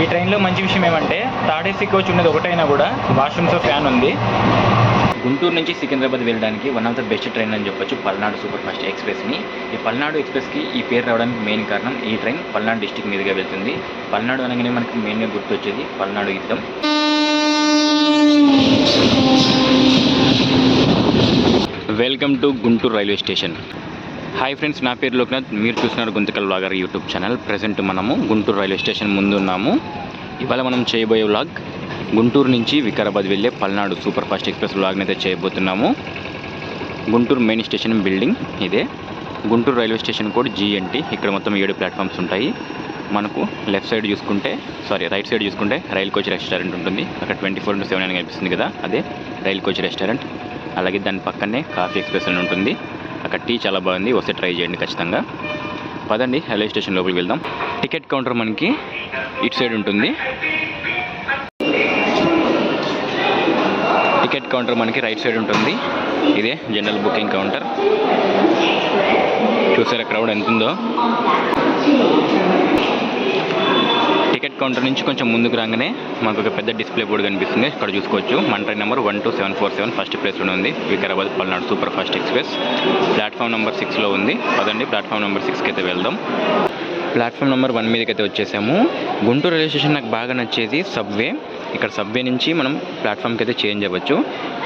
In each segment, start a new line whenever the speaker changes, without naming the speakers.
ఈ ట్రైన్లో మంచి విషయం ఏమంటే థర్డ్ ఏసీ కోచ్ ఉన్నది ఒకటైనా కూడా వాష్రూమ్స్ ఫ్యాన్ ఉంది. గుంటూరు నుంచి సికింద్రాబాద్ వెళ్ళడానికి one of the best train అని చెప్పొచ్చు పల్నాడు సూపర్ ఫాస్ట్ ఎక్స్ప్రెస్ని. ఈ పల్నాడు ఎక్స్ప్రెస్కి ఈ పేరు రావడానికి మెయిన్ కారణం ఈ ట్రైన్ పల్నాడు డిస్టిక్ మీదుగా వెళ్తుంది. పల్నాడు అనగానే మనకి మెయిన్గా గుర్తొచ్చేది పల్నాడు యుద్ధం. Welcome to Guntur railway station. Hi friends, నా పేరు లోక్నాథ్. మీరు చూస్తున్నారు Guntakal vlogger YouTube channel. Present మనము గుంటూరు రైల్వే స్టేషన్ ముందు ఉన్నాము. ఇవాళ మనం చేయబోయే వ్లాగ్ గుంటూరు నుంచి వికారాబాద్ వెళ్ళే పల్నాడు సూపర్ ఫాస్ట్ ఎక్స్ప్రెస్ వ్లాగ్ని అయితే చేయబోతున్నాము. గుంటూరు మెయిన్ స్టేషన్ బిల్డింగ్ ఇదే. Guntur railway station code GNT. ఇక్కడ మొత్తం 7 ప్లాట్ఫామ్స్ ఉంటాయి. మనకు రైట్ సైడ్ చూసుకుంటే రైల్ కోచ్ రెస్టారెంట్ ఉంటుంది. అక్కడ 24/7 అని కనిపిస్తుంది కదా, అదే రైల్ కోచ్ రెస్టారెంట్. అలాగే దాని పక్కనే కాఫీ ఎక్స్ప్రెస్ అని ఉంటుంది. అక్కడ టీ చాలా బాగుంది, వస్తే ట్రై చేయండి ఖచ్చితంగా. పదండి రైల్వే స్టేషన్ లోపలికి వెళ్దాం. టికెట్ కౌంటర్ మనకి ఇటు సైడ్ ఉంటుంది. టికెట్ కౌంటర్ మనకి రైట్ సైడ్ ఉంటుంది. ఇదే జనరల్ బుకింగ్ కౌంటర్. చూసారా క్రౌడ్ ఎంత ఉందో. టికెట్ కౌంటర్ నుంచి కొంచెం ముందుకు రాగానే మనకు ఒక పెద్ద డిస్ప్లే బోర్డు కనిపిస్తుంది. ఇక్కడ చూసుకోవచ్చు మన ట్రైన్ నెంబర్ 12747 ఫస్ట్ ప్లేస్లో ఉంది. Vikarabad Palnadu super fast express platform number 6లో ఉంది. పదండి ప్లాట్ఫామ్ నెంబర్ 6కి అయితే వెళ్దాం. ప్లాట్ఫామ్ నెంబర్ 1 మీదకి అయితే వచ్చేసాము. గుంటూరు రైల్వే స్టేషన్ నాకు బాగా నచ్చేది సబ్వే. ఇక్కడ సబ్వే నుంచి మనం ప్లాట్ఫామ్కి అయితే చేంజ్ అవ్వచ్చు.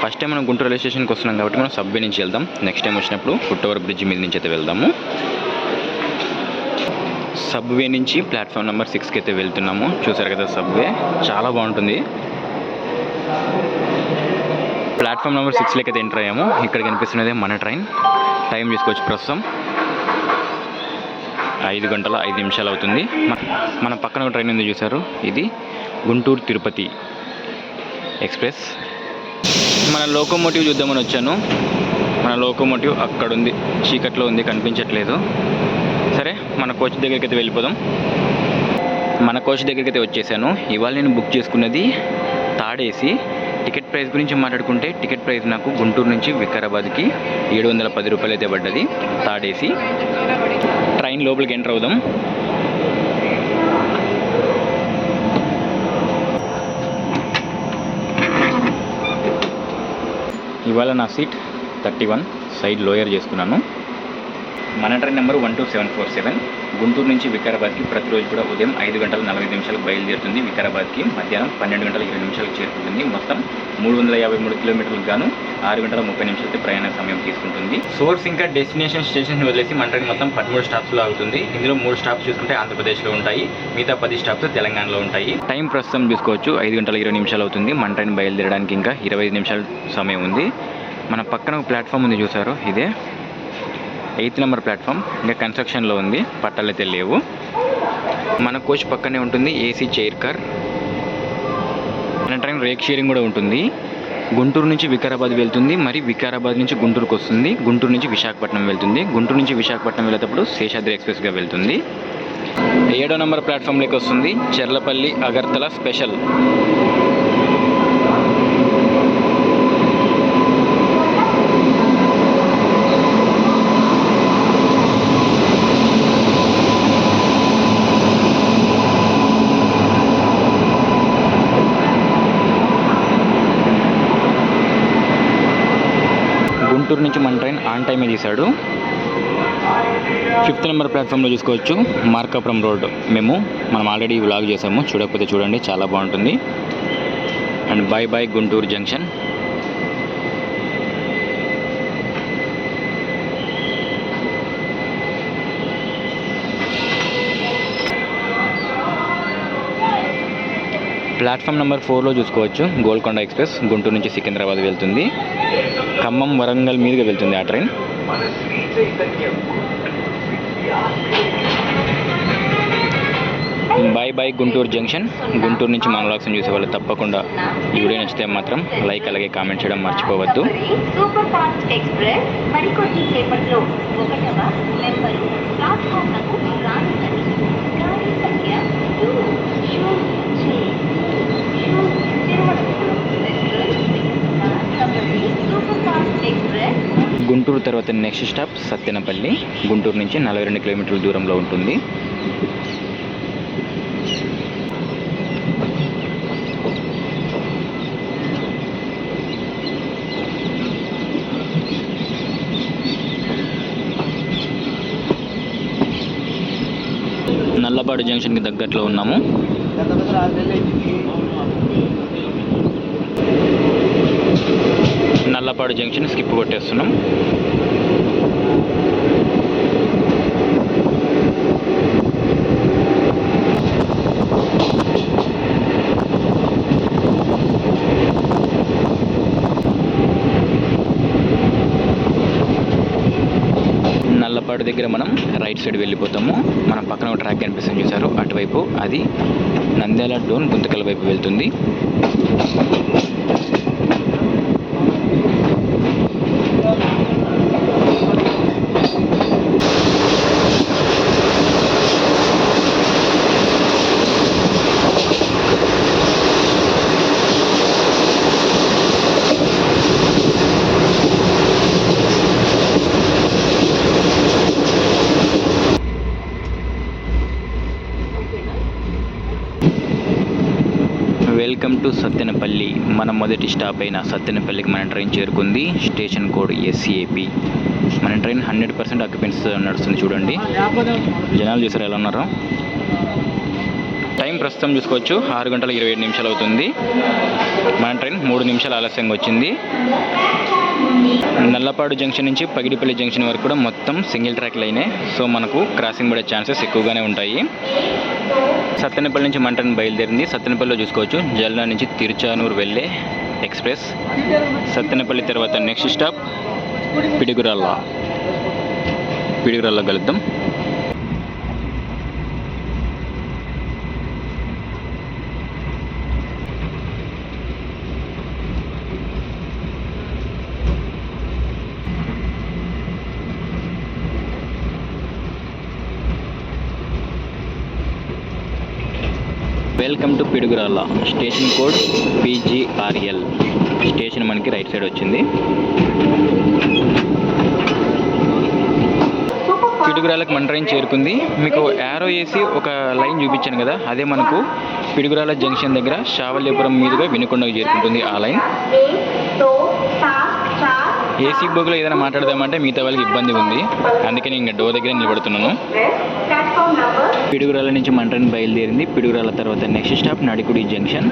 ఫస్ట్ టైం మనం గుంటూరు రైల్వే స్టేషన్కి వస్తున్నాం కాబట్టి మనం సబ్వే నుంచి వెళ్దాం. నెక్స్ట్ టైం వచ్చినప్పుడు ఫుట్ ఓవర్ బ్రిడ్జ్ మీద నుంచి అయితే వెళ్దాము. సబ్వే నుంచి ప్లాట్ఫామ్ నెంబర్ 6కి అయితే వెళ్తున్నాము. చూసారు కదా సబ్వే చాలా బాగుంటుంది. ప్లాట్ఫామ్ నెంబర్ 6లోకి అయితే ఎంటర్ అయ్యాము. ఇక్కడ కనిపిస్తున్నదే మన ట్రైన్. టైం చూసుకోవచ్చు, ప్రస్తుతం 5 గంటల 5 నిమిషాలు అవుతుంది. మన పక్కన ఒక ట్రైన్ ఉంది చూసారు, ఇది గుంటూరు తిరుపతి ఎక్స్ప్రెస్. మన లోకోమోటివ్ చూద్దామని వచ్చాను. మన లోకోమోటివ్ అక్కడ ఉంది, చీకట్లో ఉంది, కనిపించట్లేదు. సరే మన కోచ్ దగ్గరికి అయితే వెళ్ళిపోదాం. మన కోచ్ దగ్గరికి అయితే వచ్చేసాను. ఇవాళ నేను బుక్ చేసుకున్నది థర్డ్ ఏసీ. టికెట్ ప్రైస్ గురించి మాట్లాడుకుంటే టికెట్ ప్రైస్ నాకు గుంటూరు నుంచి వికారాబాద్కి 710 రూపాయలు అయితే పడ్డది థర్డ్ ఏసీ. ట్రైన్ లోపలికి ఎంటర్ అవుదాం. ఇవాళ నా సీట్ 31, సైడ్ లోయర్ చేసుకున్నాను. మన ట్రైన్ నెంబర్ 12747 గుంటూరు నుంచి వికారాబాద్కి ప్రతిరోజు కూడా ఉదయం 5 గంటల 45 నిమిషాలకు బయలుదేరుతుంది. వికారాబాద్కి మధ్యాహ్నం 12 గంటల 20 నిమిషాలకు చేరుకుంటుంది. మొత్తం 353 కిలోమీటర్లకు గాను 6 గంటల 30 నిమిషాలతో ప్రయాణ సమయం తీసుకుంటుంది. సోర్స్ ఇంకా డెస్టినేషన్ స్టేషన్ వదిలేసి మన ట్రైన్ మొత్తం 13 స్టాప్స్లో ఆగుతుంది. ఇందులో 3 స్టాప్స్ చూసుకుంటే ఆంధ్రప్రదేశ్లో ఉంటాయి, మిగతా 10 స్టాప్స్ తెలంగాణలో ఉంటాయి. టైం ప్రస్తుతం చూసుకోవచ్చు 5 గంటల 20 నిమిషాలు అవుతుంది. మన ట్రైన్ బయలుదేరడానికి ఇంకా 25 నిమిషాల సమయం ఉంది. మన పక్కన ఒక ప్లాట్ఫామ్ ఉంది చూసారు, ఇదే 8th నెంబర్ ప్లాట్ఫామ్. ఇంకా కన్స్ట్రక్షన్లో ఉంది, పట్టాలు అయితే లేవు. మన కోచ్ పక్కనే ఉంటుంది ఏసీ చైర్ కార్. మన ట్రైన్ రేక్ షేరింగ్ కూడా ఉంటుంది. గుంటూరు నుంచి వికారాబాద్ వెళ్తుంది, మరి వికారాబాద్ నుంచి గుంటూరుకు వస్తుంది. గుంటూరు నుంచి విశాఖపట్నం వెళ్తుంది. గుంటూరు నుంచి విశాఖపట్నం వెళ్ళేటప్పుడు శేషాద్రి ఎక్స్ప్రెస్గా వెళ్తుంది. 7వ నెంబర్ ప్లాట్ఫామ్లోకి వస్తుంది చెర్లపల్లి అగర్తల స్పెషల్. గుంటూరు నుంచి మన ట్రైన్ ఆన్ టైమే తీశాడు. 5th నెంబర్ ప్లాట్ఫామ్లో చూసుకోవచ్చు మార్కాపురం రోడ్. మనం ఆల్రెడీ వ్లాగ్ చేసాము, చూడకపోతే చూడండి, చాలా బాగుంటుంది. And bye Guntur junction. Platform number 4లో చూసుకోవచ్చు గోల్కొండ ఎక్స్ప్రెస్ గుంటూరు నుంచి సికింద్రాబాద్ వెళ్తుంది. ఖమ్మం వరంగల్ మీదుగా వెళ్తుంది ఆ train. By Guntur junction. Guntur నుంచి మన వ్లాగ్స్ని చూసే వాళ్ళు తప్పకుండా ఈ వీడియో నచ్చితే మాత్రం లైక్ అలాగే కామెంట్ చేయడం మర్చిపోవద్దు.
సూపర్ ఫాస్ట్ ఎక్స్ప్రెస్ మరికొద్ది సేపట్లో 1వ నెంబరు ప్లాట్ఫామ్లకు రానున్నది. గాడి సంఖ్య 206
గుంటూరు తర్వాత నెక్స్ట్ స్టాప్ సత్తెనపల్లి. గుంటూరు నుంచి 42 కిలోమీటర్ల దూరంలో ఉంటుంది. నల్లపాడు జంక్షన్కి దగ్గరలో ఉన్నాము. నల్లపాడు జంక్షన్ స్కిప్ కొట్టేస్తున్నాం. నల్లపాడు దగ్గర మనం రైట్ సైడ్ వెళ్ళిపోతాము. మన పక్కన ఒక ట్రాక్ కనిపిస్తుంది చూసారు, అటువైపు అది నంద్యాల డోన్ గుంతకల్ వైపు వెళ్తుంది. Welcome to Sattenapalli. మన మొదటి స్టాప్ అయిన సత్తెనపల్లికి మన ట్రైన్ చేరుకుంది. Station code SAP. మన ట్రైన్ 100% ఆక్యుపెన్సీ నడుస్తుంది. చూడండి జనాలు చూసారు ఎలా ఉన్నారో. టైం ప్రస్తుతం చూసుకోవచ్చు 6 గంటల 27 నిమిషాలు అవుతుంది. మన ట్రైన్ 3 నిమిషాలు ఆలస్యంగా వచ్చింది. నల్లపాడు జంక్షన్ నుంచి పగిడిపల్లి జంక్షన్ వరకు కూడా మొత్తం సింగిల్ ట్రాక్ లైనే. సో మనకు క్రాసింగ్ పడే ఛాన్సెస్ ఎక్కువగానే ఉంటాయి. సత్తెనపల్లి నుంచి మన ట్రైన్ బయలుదేరింది. సత్తెనపల్లిలో చూసుకోవచ్చు జల్నా నుంచి తిరుచానూరు వెళ్ళే ఎక్స్ప్రెస్. సత్తెనపల్లి తర్వాత నెక్స్ట్ స్టాప్ పిడుగురాళ్ళ. పిడుగురాళ్ళలో కలుద్దాం. Welcome to Piduguralla. Station code PGRL. Station మనకి రైట్ సైడ్ వచ్చింది. పిడుగురాళ్ళకి మన ట్రైన్ చేరుకుంది. మీకు యారో వేసి ఒక లైన్ చూపించాను కదా, అదే మనకు పిడుగురాళ్ళ జంక్షన్ దగ్గర శావల్యపురం మీదుగా వినుకొండకు చేరుకుంటుంది ఆ లైన్. ఏసీ బోగిలో ఏదైనా మాట్లాడదామంటే మిగతా వాళ్ళకి ఇబ్బంది ఉంది, అందుకే నేను ఇంకా డోర్ దగ్గర నిలబడుతున్నాను. పిడుగురాళ్ళ నుంచి మన ట్రైన్ బయలుదేరింది. పిడుగురాళ్ళ తర్వాత next stop Nadikudi junction.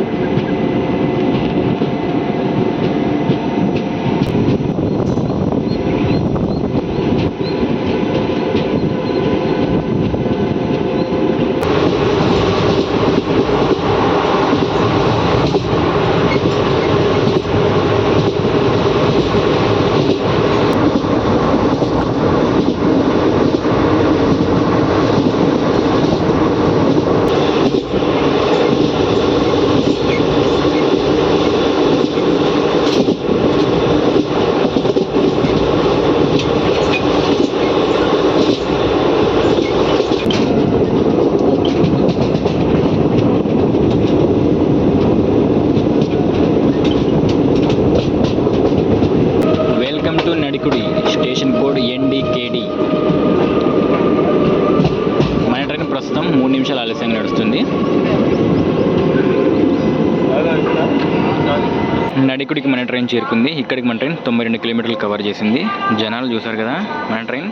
Nadikudi. Station code NDKD. మన ట్రైన్ ప్రస్తుతం 3 నిమిషాలు ఆలస్యంగా నడుస్తుంది. నడికుడికి మన ట్రైన్ చేరుకుంది. ఇక్కడికి మన ట్రైన్ 92 కిలోమీటర్లు కవర్ చేసింది. జనాలు చూసారు కదా, మన ట్రైన్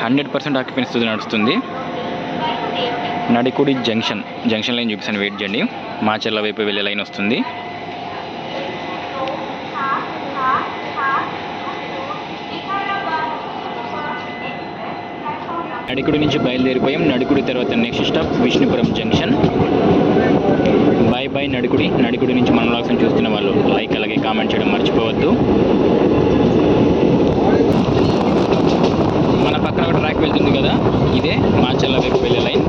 100% ఆక్యుపెన్సీతో నడుస్తుంది. నడికుడి జంక్షన్ లైన్ చూపిస్తాను, వెయిట్ చేయండి. మాచర్ల వైపు వెళ్ళే లైన్ వస్తుంది. నడికుడి నుంచి బయలుదేరిపోయాం. నడికుడి తర్వాత next stop Vishnupuram junction. Bye bye Nadikudi. Nadikudi నుంచి మన వ్లాగ్స్ని చూస్తున్న వాళ్ళు లైక్ అలాగే కామెంట్ చేయడం మర్చిపోవద్దు. మన పక్కన ఒక ట్రాక్ వెళ్తుంది కదా, ఇదే మాచర్ల వైపు వెళ్ళే లైన్.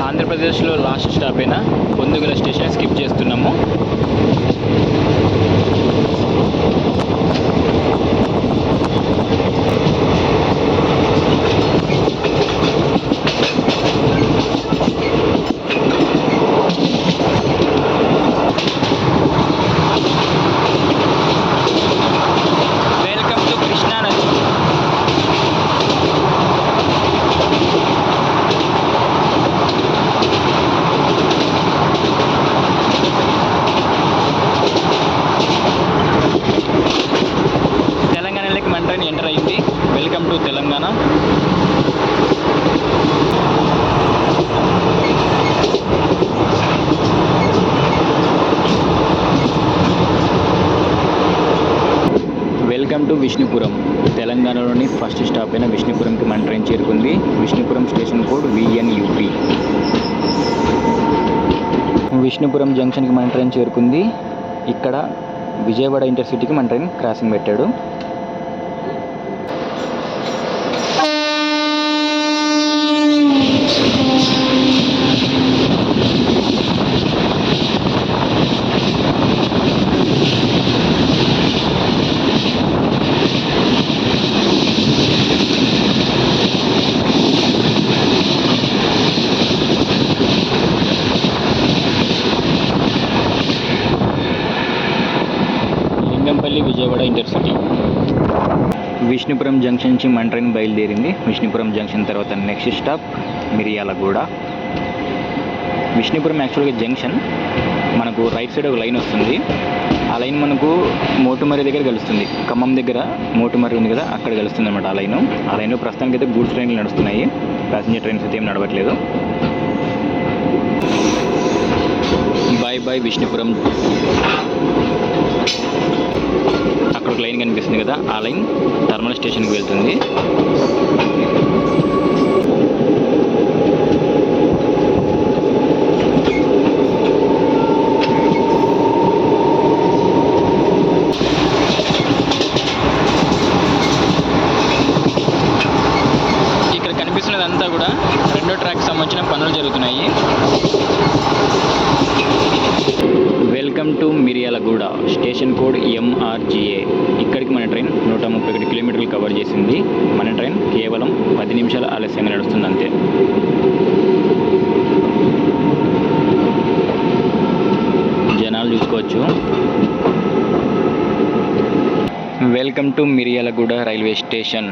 ఆంధ్రప్రదేశ్లో లాస్ట్ స్టాప్ అయిన పొందుగల స్టేషన్ స్కిప్ చేస్తున్నాము. విష్ణుపురం. తెలంగాణలోని ఫస్ట్ స్టాప్ అయిన విష్ణుపురంకి మన ట్రైన్ చేరుకుంది. Vishnupuram station code VNUP. Vishnupuram జంక్షన్కి మన ట్రైన్ చేరుకుంది. ఇక్కడ విజయవాడ ఇంటర్సిటీకి మన ట్రైన్ క్రాసింగ్ పెట్టాడు. లింగంపల్లి విజయవాడ ఇంటర్సిటీ. విష్ణుపురం జంక్షన్ నుంచి మన ట్రైన్ బయలుదేరింది. విష్ణుపురం జంక్షన్ తర్వాత నెక్స్ట్ స్టాప్ మిర్యాలగూడ. విష్ణుపురం యాక్చువల్గా జంక్షన్ మనకు రైట్ సైడ్ ఒక లైన్ వస్తుంది. ఆ లైన్ మనకు మోటుమర్రి దగ్గర కలుస్తుంది. ఖమ్మం దగ్గర మోటుమర్రి ఉంది కదా, అక్కడ కలుస్తుంది అనమాట ఆ లైను. ఆ లైన్లో ప్రస్తుతానికి అయితే గూడ్స్ ట్రైన్లు నడుస్తున్నాయి, ప్యాసింజర్ ట్రైన్స్ అయితే ఏం నడవట్లేదు. బాయ్ విష్ణుపురం. అక్కడ ఒక లైన్ కనిపిస్తుంది కదా, ఆ లైన్ టర్మినల్ స్టేషన్కి వెళ్తుంది. ఇక్కడ కనిపిస్తున్నదంతా కూడా రెండో ట్రాక్ సంబంధించిన పనులు జరుగుతున్నాయి. Welcome to Miryalaguda. Station code MRGA. ఇక్కడికి మన ట్రైన్ 131 కిలోమీటర్లు కవర్ చేసింది. మన ట్రైన్ కేవలం 10 నిమిషాల ఆలస్యంగా నడుస్తుంది అంతే. జనాలు చూసుకోవచ్చు. Welcome to Miryalaguda railway station.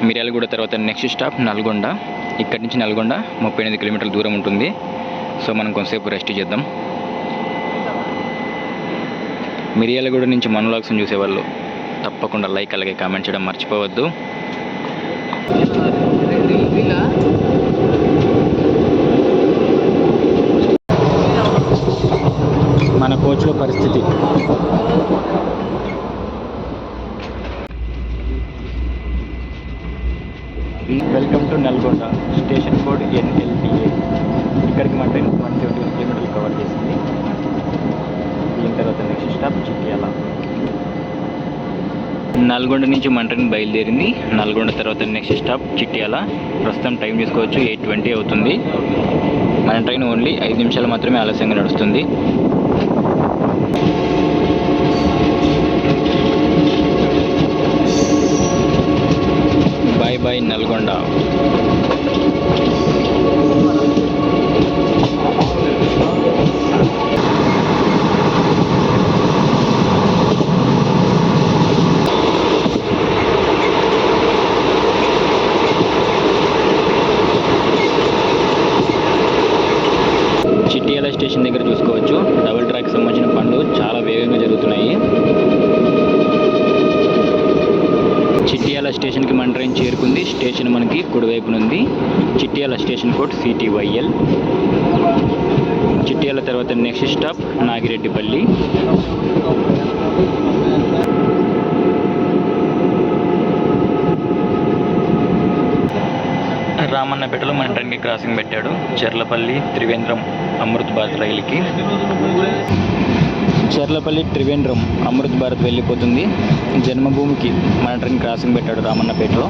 Miryalaguda తర్వాత నెక్స్ట్ స్టాప్ నల్గొండ. ఇక్కడి నుంచి నల్గొండ 38 కిలోమీటర్ల దూరం ఉంటుంది. సో మనం కొంతసేపు రెస్ట్ చేద్దాం. మిర్యాలగూడ నుంచి మన వ్లాగ్స్ని చూసేవాళ్ళు తప్పకుండా లైక్ అలాగే కామెంట్ చేయడం మర్చిపోవద్దు. మన కోచ్లో పరిస్థితి welcome to Nalgonda. Station code NLTA. ఇక్కడికి మన ట్రైన్ 171 కిలోమీటర్లు కవర్ చేసింది. దీని తర్వాత నెక్స్ట్ స్టాప్ చిట్యాల. నల్గొండ నుంచి మన ట్రైన్ బయలుదేరింది. నల్గొండ తర్వాత నెక్స్ట్ స్టాప్ చిట్యాల. ప్రస్తుతం టైం చూసుకోవచ్చు 8:20 అవుతుంది. మన ట్రైన్ ఓన్లీ 5 నిమిషాలు మాత్రమే ఆలస్యంగా నడుస్తుంది. బాయ్ నల్గొండ. చిట్యాల స్టేషన్ దగ్గర చూసుకోవచ్చు డబుల్ ట్రాక్ సంబంధించిన పనులు చాలా వేగంగా జరుగుతున్నాయి. చిట్యాల స్టేషన్కి మన ట్రైన్ చేరుకుంది. స్టేషన్ మనకి కుడివైపునుంది. Chityala station code CTYL. Chityala తర్వాత నెక్స్ట్ స్టాప్ నాగిరెడ్డిపల్లి. రామన్నపేటలో మన ట్రైన్కి క్రాసింగ్ పెట్టాడు. చెర్లపల్లి త్రివేంద్రం అమృత్ భారత్ రైలుకి. చెర్లపల్లి త్రివేంద్రం అమృత్ భారత్ వెళ్ళిపోతుంది. జన్మభూమికి మన ట్రైన్ క్రాసింగ్ పెట్టాడు రామన్నపేటలో.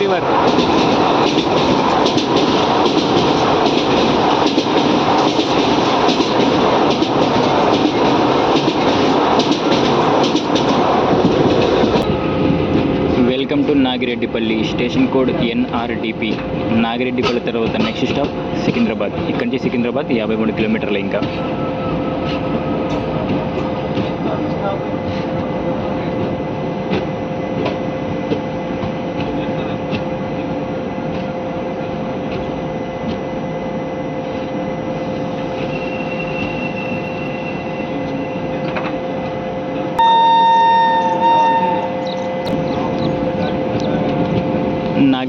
River. Welcome to Nagireddipalli. Station code NRDP. Nagireddipalli తర్వాత నెక్స్ట్ స్టాప్ సికింద్రాబాద్. ఇక్కడి నుంచి సికింద్రాబాద్ 53 కిలోమీటర్లు. ఇంకా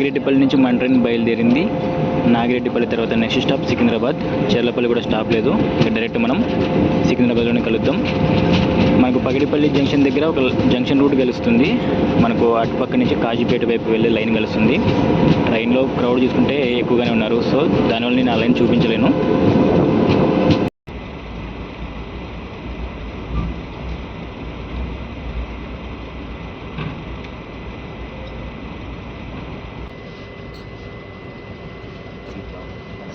నాగిరెడ్డిపల్లి నుంచి మన ట్రైన్ బయలుదేరింది. నాగిరెడ్డిపల్లి తర్వాత నెక్స్ట్ స్టాప్ సికింద్రాబాద్. చెర్లపల్లి కూడా స్టాప్ లేదు, ఇంకా డైరెక్ట్ మనం సికింద్రాబాద్లోనే కలుద్దాం. మనకు పగిడిపల్లి జంక్షన్ దగ్గర ఒక జంక్షన్ రూట్ కలుస్తుంది. మనకు అటుపక్క నుంచి కాజీపేట వైపు వెళ్ళే లైన్ కలుస్తుంది. ట్రైన్లో క్రౌడ్ చూసుకుంటే ఎక్కువగానే ఉన్నారు, సో దానివల్ల నేను ఆ లైన్ చూపించలేను.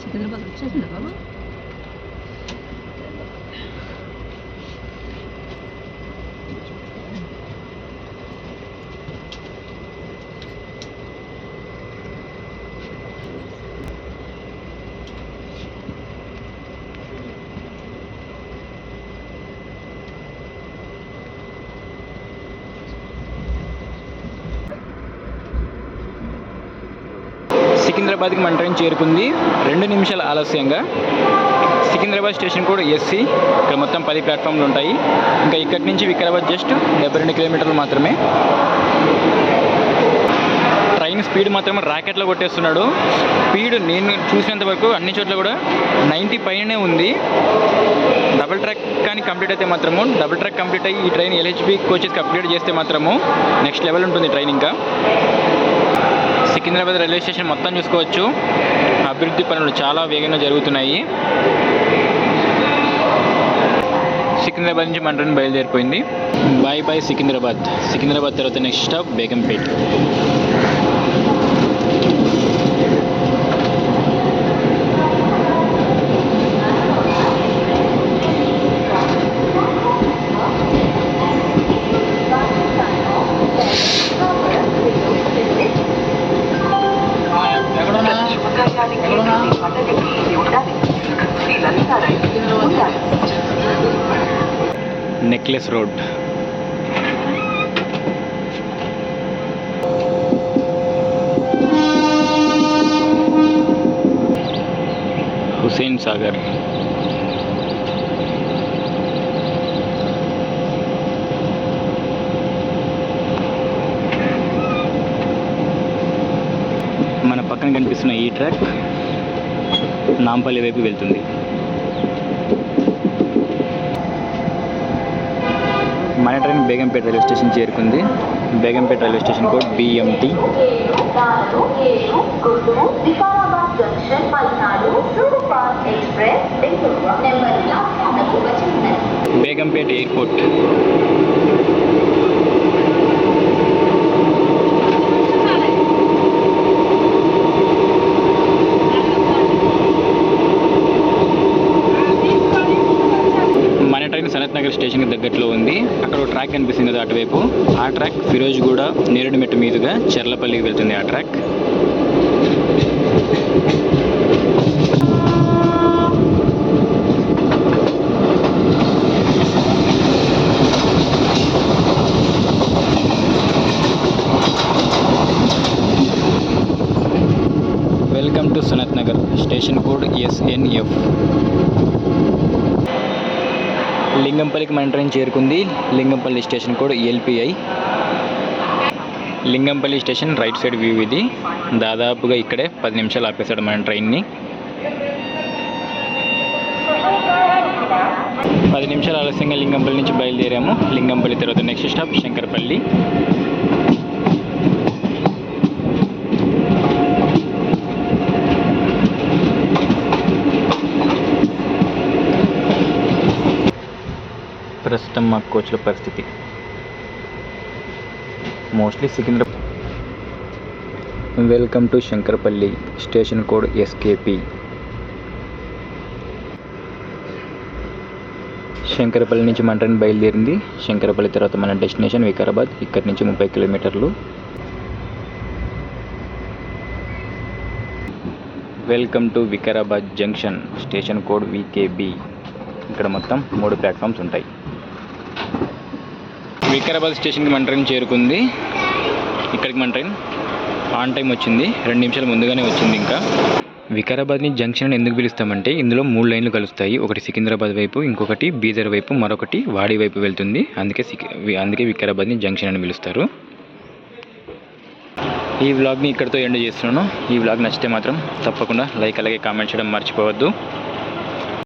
సికింద్రాబాద్ వచ్చేసిందా బాబు?
సికింద్రాబాద్కి మన ట్రైన్ చేరుకుంది 2 నిమిషాల ఆలస్యంగా. సికింద్రాబాద్ స్టేషన్ కూడా ఎస్సీ. ఇక్కడ మొత్తం 10 ప్లాట్ఫామ్లు ఉంటాయి. ఇంకా ఇక్కడి నుంచి వికారాబాద్ జస్ట్ 72 కిలోమీటర్లు మాత్రమే. ట్రైన్ స్పీడ్ మాత్రం రాకెట్లో కొట్టేస్తున్నాడు. స్పీడ్ నేను చూసినంత వరకు అన్ని చోట్ల కూడా 90 పైనే ఉంది. డబుల్ ట్రాక్ కానీ కంప్లీట్ అయితే మాత్రము, డబుల్ ట్రాక్ కంప్లీట్ అయ్యి ఈ ట్రైన్ ఎల్హెచ్బి కోచెస్కి అప్గ్రేడ్ చేస్తే మాత్రము నెక్స్ట్ లెవెల్ ఉంటుంది ట్రైన్. ఇంకా సికింద్రాబాద్ రైల్వే స్టేషన్ మొత్తం చూసుకోవచ్చు, అభివృద్ధి పనులు చాలా వేగంగా జరుగుతున్నాయి. సికింద్రాబాద్ నుంచి మన ట్రైన్ బయలుదేరిపోయింది. Bye bye Secunderabad. సికింద్రాబాద్ తర్వాత next stop Begumpet. Necklace road. Hussain Sagar. మన పక్కన కనిపిస్తున్న ఈ ట్రాక్ నాంపల్లి వైపు వెళ్తుంది. మన ట్రైన్ బేగంపేట రైల్వే స్టేషన్ చేరుకుంది. Begumpet railway station code BMT.
Vikarabad junction 14 super fast express Bengaluru number ప్లాట్ఫామ్కు వచ్చింది.
బేగంపేట ఎయిర్పోర్ట్. మన ట్రైన్ సనత్ నగర్ స్టేషన్కి దగ్గరలో ఉంది. అక్కడ ఒక ట్రాక్ కనిపిస్తుంది కదా అటువైపు, ఆ ట్రాక్ ఫిరోజ్గూడ నేరేడుమెట్టు మీదుగా చెర్లపల్లికి వెళ్తుంది. ఆ track welcome to Sanath Nagar. Station code SNF. లింగంపల్లికి మన ట్రైన్ చేరుకుంది. Lingampalli station code LPI. Lingampalli station right side view ఇది. దాదాపుగా ఇక్కడే 10 నిమిషాలు ఆపేశాడు మన ట్రైన్ని. 10 నిమిషాలు ఆలస్యంగా లింగంపల్లి నుంచి బయలుదేరాము. లింగంపల్లి తర్వాత నెక్స్ట్ స్టాప్ శంకరపల్లి. ప్రస్తుతం మా కోచ్ల పరిస్థితి mostly Secunderabad. Welcome to Shankarpally. Station code SKP. Shankarpally నుంచి మన ట్రైన్ బయలుదేరింది. శంకరపల్లి తర్వాత మన డెస్టినేషన్ వికారాబాద్. ఇక్కడి నుంచి 30 కిలోమీటర్లు. Welcome to Vikarabad junction. Station code VKB. ఇక్కడ మొత్తం 3 ప్లాట్ఫామ్స్ ఉంటాయి. వికారాబాద్ స్టేషన్కి మన ట్రైన్ చేరుకుంది. ఇక్కడికి మన ట్రైన్ ఆన్ టైం వచ్చింది. 2 నిమిషాలు ముందుగానే వచ్చింది. ఇంకా వికారాబాద్ని జంక్షన్ అని ఎందుకు పిలుస్తామంటే ఇందులో 3 లైన్లు కలుస్తాయి. ఒకటి సికింద్రాబాద్ వైపు, ఇంకొకటి బీదర్ వైపు, మరొకటి వాడి వైపు వెళ్తుంది. అందుకే వికారాబాద్ని జంక్షన్ అని పిలుస్తారు. ఈ వ్లాగ్ని ఇక్కడితో ఎండ్ చేస్తున్నాను. ఈ వ్లాగ్ నచ్చితే మాత్రం తప్పకుండా లైక్ అలాగే కామెంట్ చేయడం మర్చిపోవద్దు.